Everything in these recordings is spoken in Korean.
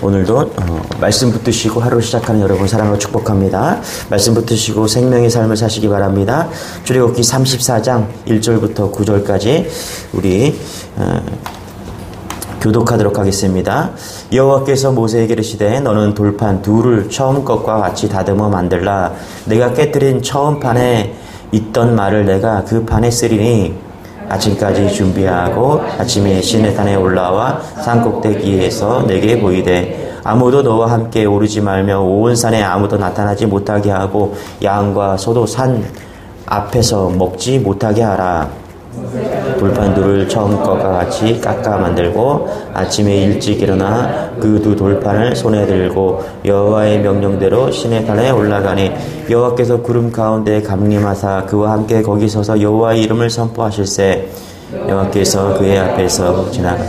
오늘도 말씀 붙드시고 하루 시작하는 여러분 사랑으로 축복합니다. 말씀 붙드시고 생명의 삶을 사시기 바랍니다. 출애굽기 34장 1절부터 9절까지 우리 교독하도록 하겠습니다. 여호와께서 모세에게 이르시되 너는 돌판 둘을 처음 것과 같이 다듬어 만들라. 내가 깨뜨린 처음 판에 있던 말을 내가 그 판에 쓰리니 아침까지 준비하고 아침에 시내산에 올라와 산꼭대기에서 내게 보이되 아무도 너와 함께 오르지 말며 온 산에 아무도 나타나지 못하게 하고 양과 소도 산 앞에서 먹지 못하게 하라. 돌판 둘을 처음 것과 같이 깎아 만들고 아침에 일찍 일어나 그 두 돌판을 손에 들고 여호와의 명령대로 시내산에 올라가니 여호와께서 구름 가운데 감림하사 그와 함께 거기 서서 여호와의 이름을 선포하실세 여호와께서 그의 앞에서 지나가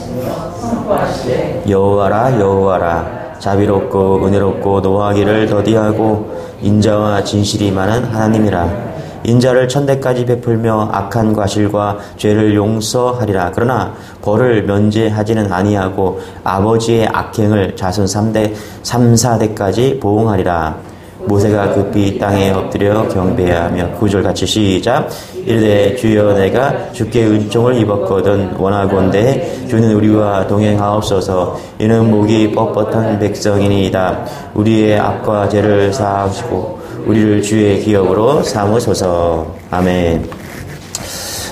여호와라 여호와라 자비롭고 은혜롭고 노하기를 더디하고 인자와 진실이 많은 하나님이라. 인자를 천대까지 베풀며 악한 과실과 죄를 용서하리라. 그러나 벌을 면제하지는 아니하고 아버지의 악행을 자손 3대 4대까지 보응하리라. 모세가 급히 땅에 엎드려 경배하며 9절 같이 시작. 이르되 주여 내가 주께 은총을 입었거든 원하건대 주는 우리와 동행하옵소서. 이는 목이 뻣뻣한 백성이니이다. 우리의 악과 죄를 사하시고 우리를 주의 기업으로 삼으소서. 아멘.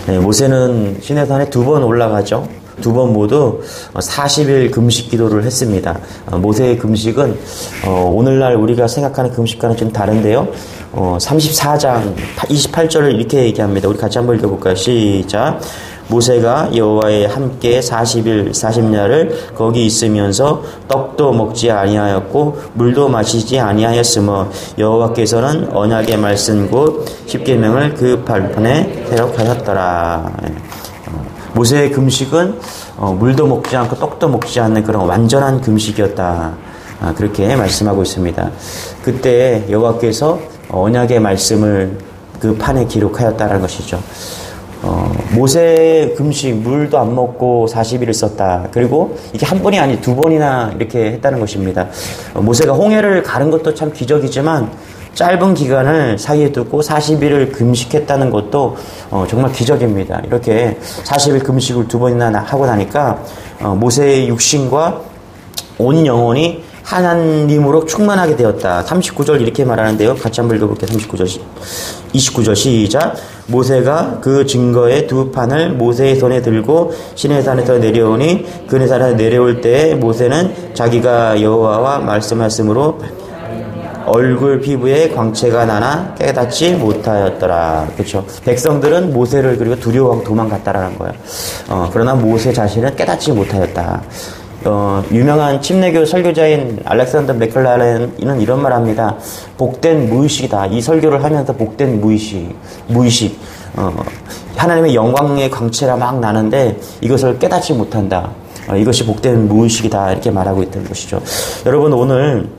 네, 모세는 시내산에 2번 올라가죠. 2번 모두 40일 금식 기도를 했습니다. 모세의 금식은 오늘날 우리가 생각하는 금식과는 좀 다른데요. 34장 28절을 이렇게 얘기합니다. 우리 같이 한번 읽어볼까요? 시작. 모세가 여호와의 함께 40일 40야를 거기 있으면서 떡도 먹지 아니하였고 물도 마시지 아니하였으며 여호와께서는 언약의 말씀 곧 십계명을 그 발판에 새록하셨더라. 모세의 금식은 물도 먹지 않고 떡도 먹지 않는 그런 완전한 금식이었다. 그렇게 말씀하고 있습니다. 그때 여호와께서 언약의 말씀을 그 판에 기록하였다는 것이죠. 모세 금식 물도 안 먹고 40일을 썼다. 그리고 이게 한 번이 아니 2번이나 이렇게 했다는 것입니다. 모세가 홍해를 가른 것도 참 기적이지만 짧은 기간을 사이에 두고 40일을 금식했다는 것도 정말 기적입니다. 이렇게 40일 금식을 2번이나 하고 나니까 모세의 육신과 온 영혼이 하나님으로 충만하게 되었다. 39절 이렇게 말하는데요. 같이 한번 읽어볼게요. 29절 시작. 모세가 그 증거의 2판을 모세의 손에 들고 시내산에서 내려오니 그 산에서 내려올 때에 모세는 자기가 여호와와 말씀하였으므로 얼굴 피부에 광채가 나나 깨닫지 못하였더라. 그렇죠. 백성들은 모세를 그리고 두려워하고 도망갔다라는 거예요. 그러나 모세 자신은 깨닫지 못하였다. 유명한 침례교 설교자인 알렉산더 맥클라렌은 이런 말 합니다. 복된 무의식이다. 이 설교를 하면서 복된 무의식. 하나님의 영광의 광채가 막 나는데 이것을 깨닫지 못한다. 이것이 복된 무의식이다. 이렇게 말하고 있다는 것이죠. 여러분 오늘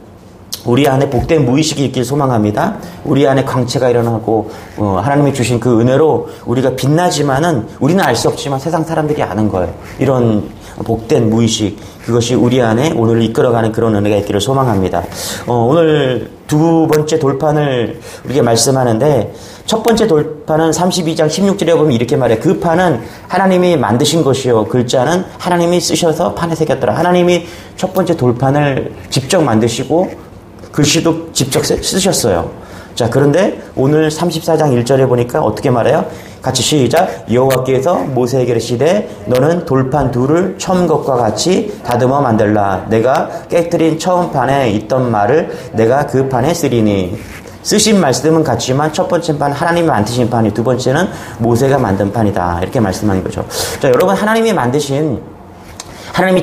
우리 안에 복된 무의식이 있길 소망합니다. 우리 안에 광채가 일어나고 하나님이 주신 그 은혜로 우리가 빛나지만은 우리는 알 수 없지만 세상 사람들이 아는 거예요. 이런 복된 무의식, 그것이 우리 안에 오늘 이끌어가는 그런 은혜가 있기를 소망합니다. 오늘 2번째 돌판을 우리가 말씀하는데 첫 번째 돌판은 32장 16절에 보면 이렇게 말해요. 그 판은 하나님이 만드신 것이요 글자는 하나님이 쓰셔서 판에 새겼더라. 하나님이 첫 번째 돌판을 직접 만드시고 글씨도 직접 쓰셨어요. 자, 그런데 오늘 34장 1절에 보니까 어떻게 말해요? 같이 시작. 여호와께서 모세에게 이르시되 너는 돌판 둘을 처음 것과 같이 다듬어 만들라. 내가 깨뜨린 처음 판에 있던 말을 내가 그 판에 쓰리니. 쓰신 말씀은 같지만 첫 번째 판 하나님이 만드신 판이, 두 번째는 모세가 만든 판이다. 이렇게 말씀하는 거죠. 자, 여러분 하나님이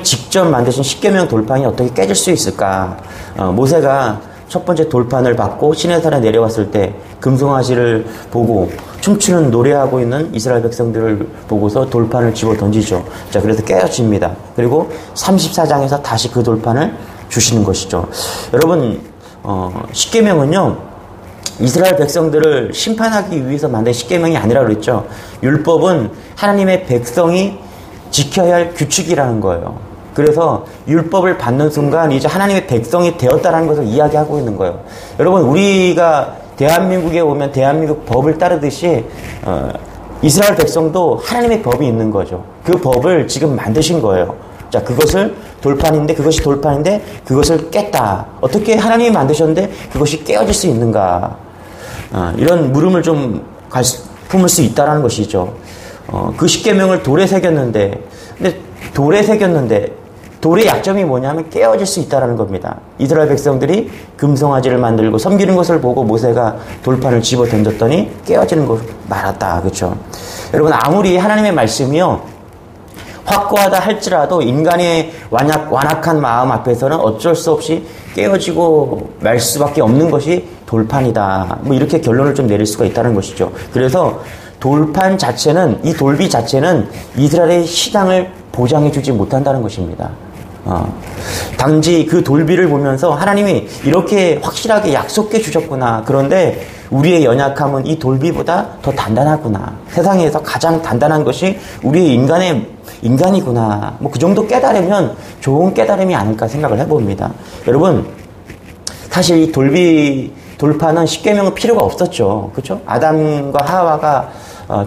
직접 만드신 십계명 돌판이 어떻게 깨질 수 있을까? 모세가 첫 번째 돌판을 받고 시내산에 내려왔을 때 금송아지를 보고 춤추는 노래하고 있는 이스라엘 백성들을 보고서 돌판을 집어 던지죠. 자, 그래서 깨어집니다. 그리고 34장에서 다시 그 돌판을 주시는 것이죠. 여러분, 십계명은요, 이스라엘 백성들을 심판하기 위해서 만든 십계명이 아니라고 그랬죠. 율법은 하나님의 백성이 지켜야 할 규칙이라는 거예요. 그래서 율법을 받는 순간 이제 하나님의 백성이 되었다는 것을 이야기하고 있는 거예요. 여러분, 우리가 대한민국에 오면 대한민국 법을 따르듯이 이스라엘 백성도 하나님의 법이 있는 거죠. 그 법을 지금 만드신 거예요. 자, 그것을 그것이 돌판인데 그것을 깼다. 어떻게 하나님이 만드셨는데 그것이 깨어질 수 있는가? 이런 물음을 좀 품을 수 있다라는 것이죠. 그 십계명을 돌에 새겼는데, 근데 돌의 약점이 뭐냐면 깨어질 수 있다라는 겁니다. 이스라엘 백성들이 금송아지를 만들고 섬기는 것을 보고 모세가 돌판을 집어 던졌더니 깨어지는 것을 말았다. 그렇죠? 여러분, 아무리 하나님의 말씀이요 확고하다 할지라도 인간의 완악한 마음 앞에서는 어쩔 수 없이 깨어지고 말 수밖에 없는 것이 돌판이다. 뭐 이렇게 결론을 좀 내릴 수가 있다는 것이죠. 그래서 돌판 자체는, 이 돌비 자체는 이스라엘의 신앙을 보장해주지 못한다는 것입니다. 단지 그 돌비를 보면서 하나님이 이렇게 확실하게 약속해 주셨구나. 그런데 우리의 연약함은 이 돌비보다 더 단단하구나. 세상에서 가장 단단한 것이 우리의 인간이구나. 뭐 그 정도 깨달으면 좋은 깨달음이 아닐까 생각을 해봅니다. 여러분, 사실 이 돌판은 십계명은 필요가 없었죠. 그렇죠? 아담과 하와가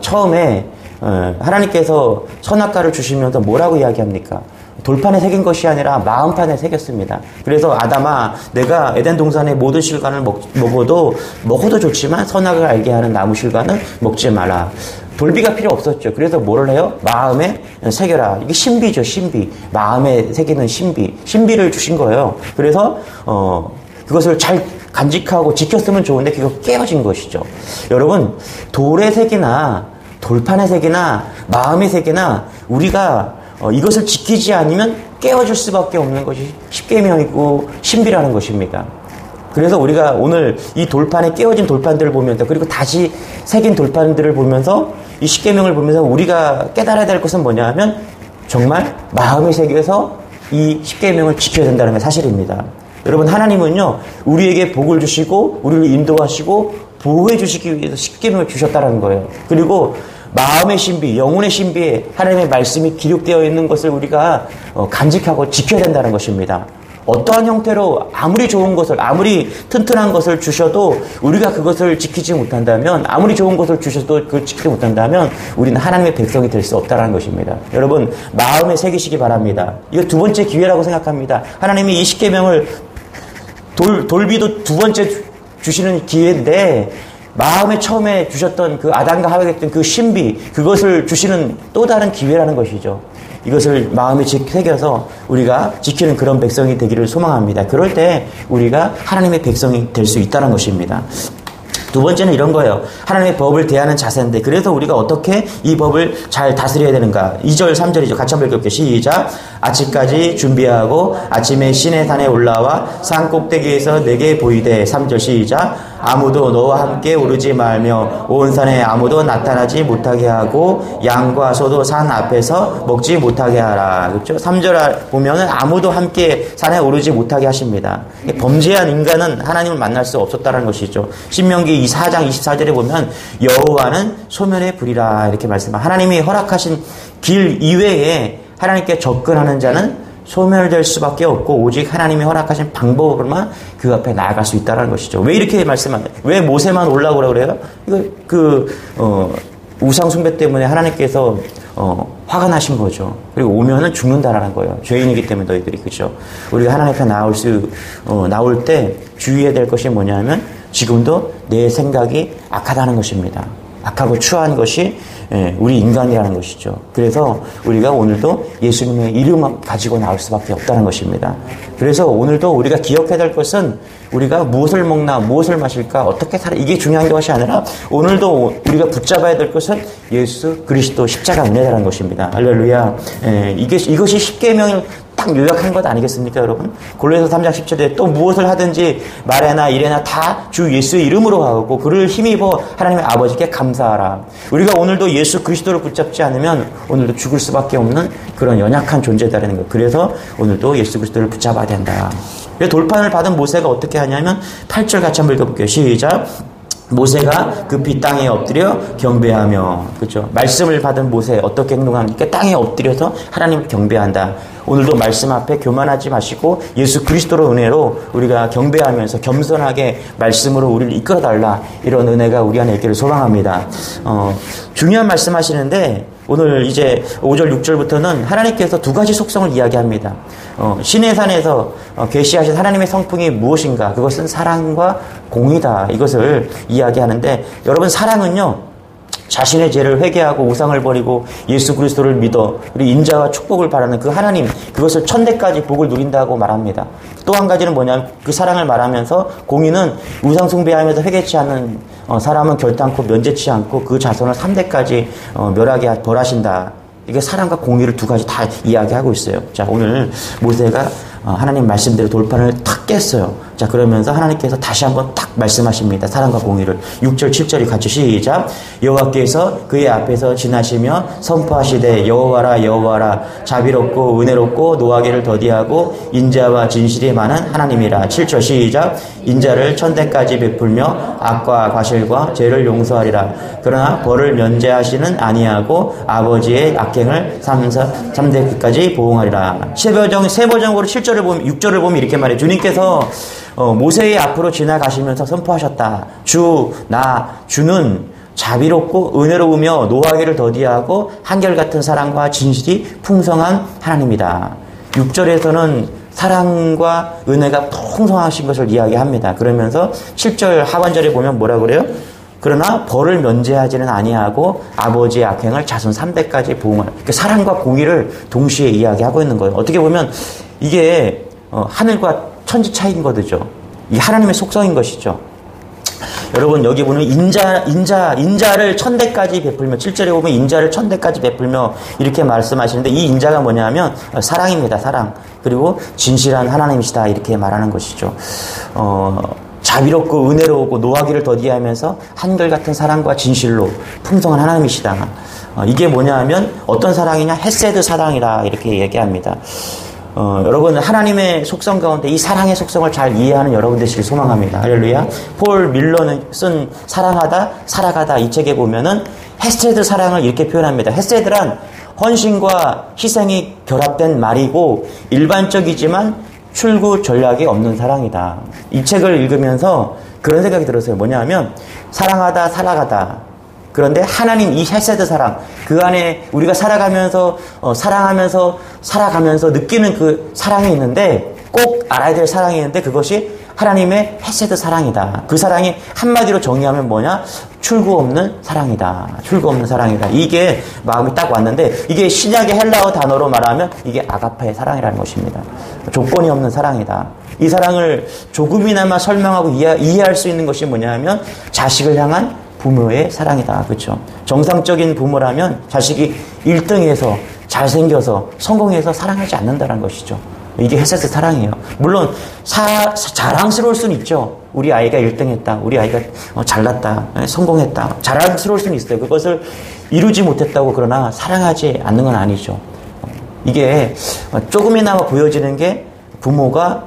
처음에 하나님께서 선악과를 주시면서 뭐라고 이야기합니까? 돌판에 새긴 것이 아니라 마음판에 새겼습니다. 그래서 아담아, 내가 에덴 동산의 모든 실과를 먹어도 좋지만 선악을 알게 하는 나무 실과는 먹지 마라. 돌비가 필요 없었죠. 그래서 뭐를 해요? 마음에 새겨라. 이게 신비죠, 신비. 마음에 새기는 신비를 주신 거예요. 그래서 그것을 잘 간직하고 지켰으면 좋은데 그거 깨어진 것이죠. 여러분, 돌에 새기나 돌판에 새기나 마음에 새기나 우리가 이것을 지키지 않으면 깨어질 수밖에 없는 것이 십계명이고 신비라는 것입니다. 그래서 우리가 오늘 이 돌판에 깨어진 돌판들을 보면서, 그리고 다시 새긴 돌판들을 보면서, 이 십계명을 보면서 우리가 깨달아야 될 것은 뭐냐 하면 정말 마음에 새겨서 이 십계명을 지켜야 된다는 게 사실입니다. 여러분, 하나님은요 우리에게 복을 주시고 우리를 인도하시고 보호해 주시기 위해서 십계명을 주셨다는 거예요. 그리고 마음의 신비, 영혼의 신비에 하나님의 말씀이 기록되어 있는 것을 우리가 간직하고 지켜야 된다는 것입니다. 어떠한 형태로 아무리 좋은 것을, 아무리 튼튼한 것을 주셔도 우리가 그것을 지키지 못한다면, 아무리 좋은 것을 주셔도 그걸 지키지 못한다면 우리는 하나님의 백성이 될 수 없다는 것입니다. 여러분, 마음에 새기시기 바랍니다. 이거 두 번째 기회라고 생각합니다. 하나님이 이 십계명을 돌비도 두 번째 주시는 기회인데, 마음에 처음에 주셨던 그 아담과 하와가 했던 그 신비, 그것을 주시는 또 다른 기회라는 것이죠. 이것을 마음에 새겨서 우리가 지키는 그런 백성이 되기를 소망합니다. 그럴 때 우리가 하나님의 백성이 될 수 있다는 것입니다. 두 번째는 이런 거예요. 하나님의 법을 대하는 자세인데, 그래서 우리가 어떻게 이 법을 잘 다스려야 되는가. 2절 3절이죠. 같이 한번 읽을게요. 시작. 아침까지 준비하고 아침에 시내 산에 올라와 산 꼭대기에서 내게 보이되. 3절 시작. 아무도 너와 함께 오르지 말며 온 산에 아무도 나타나지 못하게 하고 양과 소도 산 앞에서 먹지 못하게 하라. 그렇죠? 3절 보면은 아무도 함께 산에 오르지 못하게 하십니다. 범죄한 인간은 하나님을 만날 수 없었다는 것이죠. 신명기 4장 24절에 보면 여호와는 소멸의 불이라 이렇게 말씀합니다. 하나님이 허락하신 길 이외에 하나님께 접근하는 자는 소멸될 수밖에 없고 오직 하나님이 허락하신 방법으로만 그 앞에 나아갈 수 있다는 것이죠. 왜 이렇게 말씀하냐? 왜 모세만 올라오라고 그래요? 이거 우상 숭배 때문에 하나님께서 화가 나신 거죠. 그리고 오면은 죽는다라는 거예요. 죄인이기 때문에 너희들이. 그죠? 우리가 하나님 앞에 나올 때 주의해야 될 것이 뭐냐면 지금도 내 생각이 악하다는 것입니다. 악하고 추한 것이 우리 인간이라는 것이죠. 그래서 우리가 오늘도 예수님의 이름 가지고 나올 수밖에 없다는 것입니다. 그래서 오늘도 우리가 기억해야 될 것은 우리가 무엇을 먹나 무엇을 마실까 어떻게 살아, 이게 중요한 것이 아니라 오늘도 우리가 붙잡아야 될 것은 예수 그리스도 십자가 은혜라는 것입니다. 할렐루야. 이것이 십계명을 딱 요약한 것 아니겠습니까, 여러분? 골로새서 3장 10절에 또 무엇을 하든지 말에나 일에나 다 주 예수의 이름으로 하고 그를 힘입어 하나님의 아버지께 감사하라. 우리가 오늘도 예수 그리스도를 붙잡지 않으면 오늘도 죽을 수밖에 없는 그런 연약한 존재다라는 거예요. 그래서 오늘도 예수 그리스도를 붙잡아야 된다. 돌판을 받은 모세가 어떻게 하냐면 8절 같이 한번 읽어볼게요. 시작. 모세가 급히 땅에 엎드려 경배하며, 그렇죠? 말씀을 받은 모세 어떻게 행동합니까? 땅에 엎드려서 하나님을 경배한다. 오늘도 말씀 앞에 교만하지 마시고 예수 그리스도로 은혜로 우리가 경배하면서 겸손하게 말씀으로 우리를 이끌어달라, 이런 은혜가 우리 안에 있기를 소망합니다. 중요한 말씀하시는데 오늘 이제 5절 6절부터는 하나님께서 두 가지 속성을 이야기합니다. 신의 산에서 계시하신 하나님의 성품이 무엇인가? 그것은 사랑과 공의다, 이것을 이야기하는데, 여러분, 사랑은요 자신의 죄를 회개하고 우상을 버리고 예수 그리스도를 믿어 우리 인자와 축복을 바라는 그 하나님, 그것을 천대까지 복을 누린다고 말합니다. 또 한 가지는 뭐냐면 그 사랑을 말하면서 공의는 우상 숭배하면서 회개치 않는 사람은 결단코 면제치 않고 그 자손을 3대까지 멸하게 벌하신다. 이게 사랑과 공의를 두 가지 다 이야기하고 있어요. 자, 오늘 모세가 하나님 말씀대로 돌판을 탁 깼어요. 자, 그러면서 하나님께서 다시 한번 딱 말씀하십니다. 사랑과 공의를. 6절 7절이 같이 시작. 여호와께서 그의 앞에서 지나시며 선포하시되 여호와라 여호와라 자비롭고 은혜롭고 노하기를 더디하고 인자와 진실이 많은 하나님이라. 7절 시작. 인자를 천대까지 베풀며 악과 과실과 죄를 용서하리라. 그러나 벌을 면제하시는 아니하고 아버지의 악행을 3대까지 보응하리라. 세 버전으로 7절을 보면 6절을 보면 이렇게 말해요. 주님께서 모세의 앞으로 지나가시면서 선포하셨다. 주는 자비롭고 은혜로우며 노하기를 더디하고 한결같은 사랑과 진실이 풍성한 하나님이다. 6절에서는 사랑과 은혜가 풍성하신 것을 이야기합니다. 그러면서 7절 하반절에 보면 뭐라 그래요? 그러나 벌을 면제하지는 아니하고 아버지의 악행을 자손 3대까지 보응하라. 사랑과 공의를 동시에 이야기하고 있는 거예요. 어떻게 보면 이게 하늘과 천지 차이인 거죠. 이 하나님의 속성인 것이죠. 여러분, 여기 보면 인자를 천대까지 베풀며, 7절에 보면 인자를 천대까지 베풀며 이렇게 말씀하시는데, 이 인자가 뭐냐면 사랑입니다. 사랑. 그리고 진실한 하나님이시다, 이렇게 말하는 것이죠. 자비롭고 은혜로우고 노하기를 더디하면서 한결같은 사랑과 진실로 풍성한 하나님이시다. 이게 뭐냐 하면 어떤 사랑이냐? 헤세드 사랑이라 이렇게 얘기합니다. 여러분, 하나님의 속성 가운데 이 사랑의 속성을 잘 이해하는 여러분 되시길 소망합니다. 할렐루야. 폴 밀러는 쓴 사랑하다, 살아가다 이 책에 보면은 헤세드 사랑을 이렇게 표현합니다. 헤세드란 헌신과 희생이 결합된 말이고 일반적이지만 출구 전략이 없는 사랑이다. 이 책을 읽으면서 그런 생각이 들었어요. 뭐냐 하면 사랑하다, 살아가다. 그런데 하나님 이 헤세드 사랑, 그 안에 우리가 살아가면서 사랑하면서 살아가면서 느끼는 그 사랑이 있는데, 꼭 알아야 될 사랑이 있는데 그것이 하나님의 헤세드 사랑이다. 그 사랑이 한마디로 정의하면 뭐냐? 출구 없는 사랑이다. 출구 없는 사랑이다. 이게 마음이 딱 왔는데, 이게 신약의 헬라어 단어로 말하면 이게 아가파의 사랑이라는 것입니다. 조건이 없는 사랑이다. 이 사랑을 조금이나마 설명하고 이해할 수 있는 것이 뭐냐 하면 자식을 향한 부모의 사랑이다. 그렇죠? 정상적인 부모라면 자식이 1등해서 잘생겨서 성공해서 사랑하지 않는다는 것이죠. 이게 헤세드 사랑이에요. 물론 자랑스러울 수는 있죠. 우리 아이가 1등했다. 우리 아이가 잘났다. 성공했다. 자랑스러울 수는 있어요. 그것을 이루지 못했다고 그러나 사랑하지 않는 건 아니죠. 이게 조금이나마 보여지는 게 부모가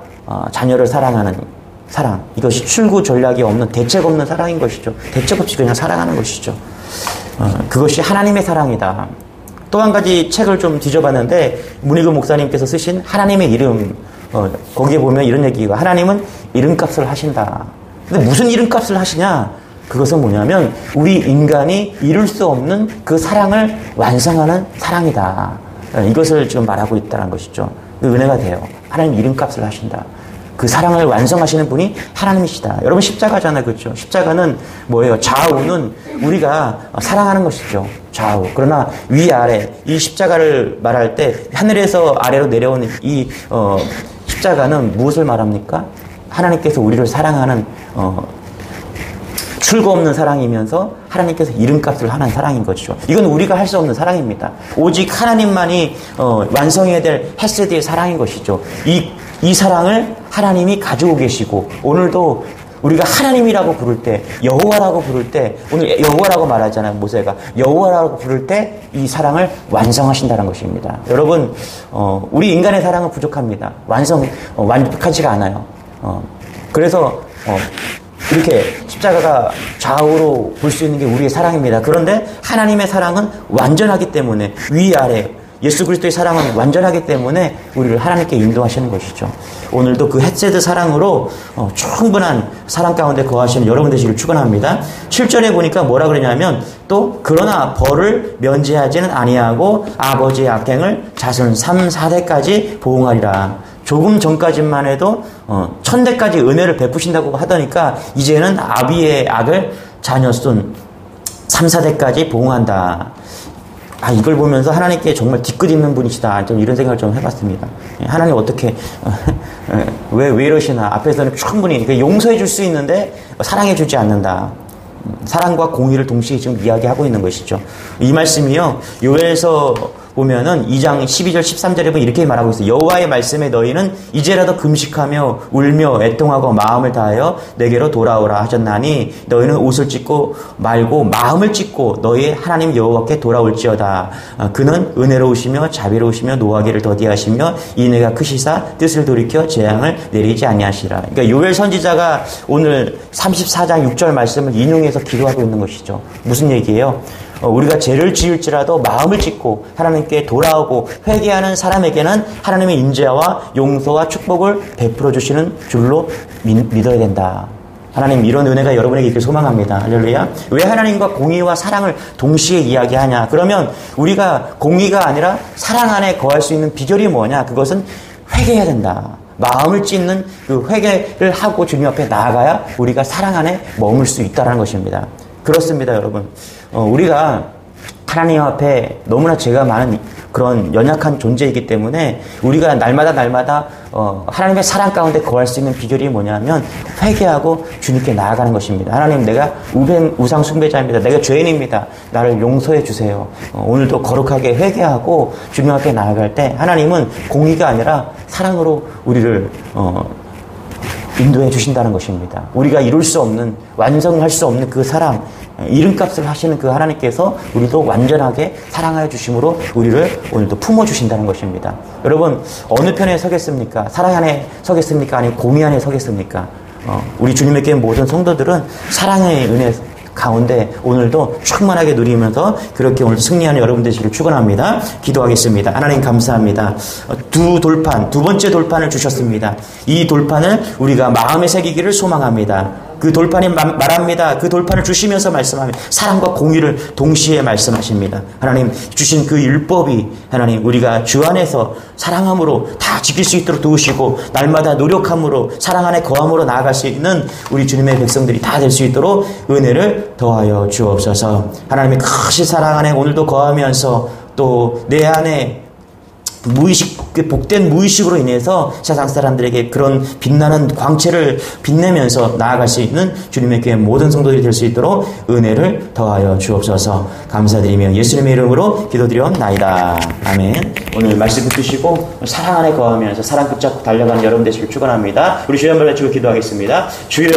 자녀를 사랑하는 사랑. 이것이 출구 전략이 없는, 대책 없는 사랑인 것이죠. 대책 없이 그냥 사랑하는 것이죠. 그것이 하나님의 사랑이다. 또 한 가지 책을 좀 뒤져봤는데, 문희근 목사님께서 쓰신 하나님의 이름, 거기에 보면 이런 얘기가, 하나님은 이름값을 하신다. 근데 무슨 이름값을 하시냐? 그것은 뭐냐면 우리 인간이 이룰 수 없는 그 사랑을 완성하는 사랑이다. 이것을 지금 말하고 있다는 것이죠. 은혜가 돼요. 하나님 이름값을 하신다. 그 사랑을 완성하시는 분이 하나님이시다. 여러분, 십자가잖아요. 그렇죠? 십자가는 뭐예요? 좌우는 우리가 사랑하는 것이죠. 좌우. 그러나 위아래, 이 십자가를 말할 때 하늘에서 아래로 내려오는 이 십자가는 무엇을 말합니까? 하나님께서 우리를 사랑하는 출구 없는 사랑이면서 하나님께서 이름값을 하는 사랑인 것이죠. 이건 우리가 할 수 없는 사랑입니다. 오직 하나님만이 완성해야 될 헤세드의 사랑인 것이죠. 이 사랑을 하나님이 가지고 계시고, 오늘도 우리가 하나님이라고 부를 때, 여호와라고 부를 때, 오늘 여호와라고 말하잖아요. 모세가 여호와라고 부를 때 이 사랑을 완성하신다는 것입니다. 여러분, 우리 인간의 사랑은 부족합니다. 완벽하지가 않아요. 그래서 이렇게 십자가가 좌우로 볼 수 있는 게 우리의 사랑입니다. 그런데 하나님의 사랑은 완전하기 때문에 위아래, 예수 그리스도의 사랑은 완전하기 때문에 우리를 하나님께 인도하시는 것이죠. 오늘도 그 헤세드 사랑으로 충분한 사랑 가운데 거하시는 여러분 되시기를 축원합니다. 7절에 보니까 뭐라 그러냐면 또 그러나 벌을 면제하지는 아니하고 아버지의 악행을 자손 3, 4대까지 보응하리라. 조금 전까지만 해도 1000대까지 은혜를 베푸신다고 하더니까 이제는 아비의 악을 자녀손 3, 4대까지 보응한다. 이걸 보면서 하나님께 정말 뒤끝 있는 분이시다. 좀 이런 생각을 좀 해봤습니다. 하나님 어떻게, 왜 이러시나. 앞에서는 충분히 용서해 줄 수 있는데 사랑해 주지 않는다. 사랑과 공의를 동시에 지금 이야기하고 있는 것이죠. 이 말씀이요, 요엘서 보면은 2장 12절 13절에 보면 이렇게 말하고 있어요. 여호와의 말씀에 너희는 이제라도 금식하며 울며 애통하고 마음을 다하여 내게로 돌아오라 하셨나니 너희는 옷을 찢고 말고 마음을 찢고 너희의 하나님 여호와께 돌아올지어다. 그는 은혜로우시며 자비로우시며 노하기를 더디하시며 인애가 크시사 뜻을 돌이켜 재앙을 내리지 아니하시라. 그러니까 요엘 선지자가 오늘 34장 6절 말씀을 인용해서 기도하고 있는 것이죠. 무슨 얘기예요? 우리가 죄를 지을지라도 마음을 찢고 하나님께 돌아오고 회개하는 사람에게는 하나님의 인자와 용서와 축복을 베풀어 주시는 줄로 믿어야 된다. 하나님 이런 은혜가 여러분에게 있길 소망합니다. 할렐루야. 왜 하나님과 공의와 사랑을 동시에 이야기하냐? 그러면 우리가 공의가 아니라 사랑 안에 거할 수 있는 비결이 뭐냐? 그것은 회개해야 된다. 마음을 찢는 그 회개를 하고 주님 앞에 나아가야 우리가 사랑 안에 머물 수 있다는 것입니다. 그렇습니다, 여러분. 우리가 하나님 앞에 너무나 죄가 많은 그런 연약한 존재이기 때문에 우리가 날마다 하나님의 사랑 가운데 거할 수 있는 비결이 뭐냐면 회개하고 주님께 나아가는 것입니다. 하나님, 내가 우상 숭배자입니다. 내가 죄인입니다. 나를 용서해 주세요. 오늘도 거룩하게 회개하고 주님 앞에 나아갈 때 하나님은 공의가 아니라 사랑으로 우리를 인도해 주신다는 것입니다. 우리가 이룰 수 없는, 완성할 수 없는 그 사랑, 이름값을 하시는 그 하나님께서 우리도 완전하게 사랑하여 주심으로 우리를 오늘도 품어주신다는 것입니다. 여러분, 어느 편에 서겠습니까? 사랑 안에 서겠습니까? 아니면 공의 안에 서겠습니까? 우리 주님에게 모든 성도들은 사랑의 은혜 가운데 오늘도 충만하게 누리면서 그렇게 오늘 승리하는 여러분 되시기를 축원합니다. 기도하겠습니다. 하나님 감사합니다. 두 번째 돌판을 주셨습니다. 이 돌판을 우리가 마음에 새기기를 소망합니다. 그 돌판이 말합니다. 그 돌판을 주시면서 말씀합니다. 사랑과 공의를 동시에 말씀하십니다. 하나님 주신 그 율법이 하나님 우리가 주 안에서 사랑함으로 다 지킬 수 있도록 도우시고 날마다 노력함으로 사랑 안에 거함으로 나아갈 수 있는 우리 주님의 백성들이 다 될 수 있도록 은혜를 더하여 주옵소서. 하나님의 크신 사랑 안에 오늘도 거하면서 또 내 안에 복된 무의식으로 인해서 세상 사람들에게 그런 빛나는 광채를 빛내면서 나아갈 수 있는 주님의 교회 모든 성도들이 될 수 있도록 은혜를 더하여 주옵소서. 감사드리며 예수님의 이름으로 기도드리옵나이다. 아멘. 오늘 말씀 붙드시고 사랑 안에 거하면서 사랑 붙잡고 달려가는 여러분 되시길 축원합니다. 우리 주여 한번 외치고 기도하겠습니다. 주여